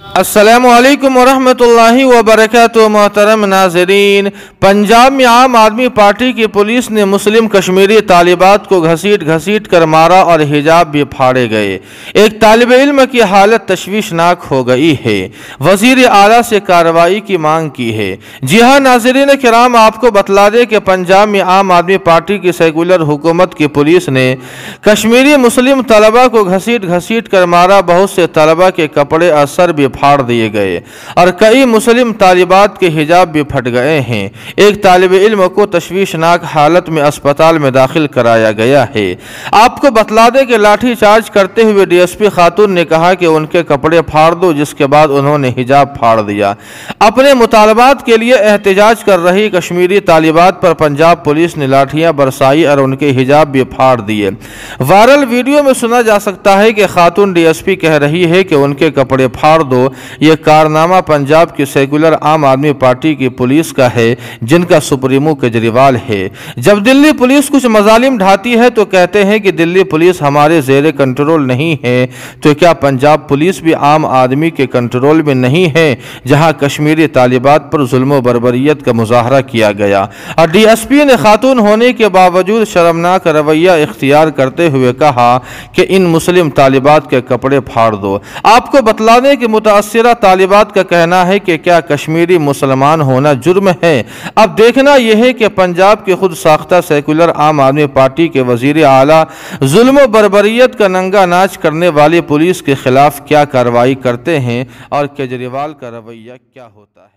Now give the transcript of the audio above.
अस्सलामु अलैकुम वरहमतुल्लाहि वबरकातुहू। मोहतरम नाज़रीन, पंजाब में आम आदमी पार्टी की पुलिस ने मुस्लिम कश्मीरी तालिबात को घसीट कर मारा और हिजाब भी फाड़े गए। एक तालिब इल्म की हालत तशवीशनाक हो गई है। वज़ीर आला से कार्रवाई की मांग की है। जी हाँ नाज़रीन किराम, आपको बतला दें कि पंजाब में आम आदमी पार्टी की सेकुलर हुकूमत की पुलिस ने कश्मीरी मुस्लिम तलबा को घसीट कर मारा। बहुत से तलबा के कपड़े और सर भी फाड़ दिए गए और कई मुस्लिम तालिबात के हिजाब भी फट गए हैं। एक तालिब इल्म को तशवीशनाक हालत में अस्पताल में दाखिल कराया गया है। आपको बतला दें कि लाठी चार्ज करते हुए डीएसपी खातून ने कहा कि उनके कपड़े फाड़ दो, जिसके बाद उन्होंने हिजाब फाड़ दिया। अपने मुतालबात के लिए एहतजाज कर रही कश्मीरी तालिबात पर पंजाब पुलिस ने लाठियां बरसाई और उनके हिजाब भी फाड़ दिए। वायरल वीडियो में सुना जा सकता है कि खातून डीएसपी कह रही है कि उनके कपड़े फाड़ दो। यह कारनामा पंजाब की सेकुलर आम आदमी पार्टी की पुलिस का है, जिनका सुप्रीमो केजरीवाल है। जब दिल्ली पुलिस कुछ मजालिम ढाती है तो कहते हैं कि दिल्ली पुलिस हमारे ज़ेरे कंट्रोल नहीं है, तो क्या पंजाब पुलिस भी आम आदमी के कंट्रोल में नहीं है, जहां कश्मीरी तालिबात पर जुल्म बर्बरियत का मुजाहरा किया गया और डीएसपी ने खातून होने के बावजूद शर्मनाक रवैया इख्तियार करते हुए कहा कि इन मुस्लिम तालिबात के कपड़े फाड़ दो। आपको बतला दें कि मुतासिरा तालिबात का कहना है कि क्या कश्मीरी मुसलमान होना जुर्म है। अब देखना यह है कि पंजाब के खुद साख्ता सेकुलर आम आदमी पार्टी के वजीर आला जुल्म बर्बरियत का नंगा नाच करने वाली पुलिस के खिलाफ क्या कार्रवाई करते हैं और केजरीवाल का रवैया क्या होता है।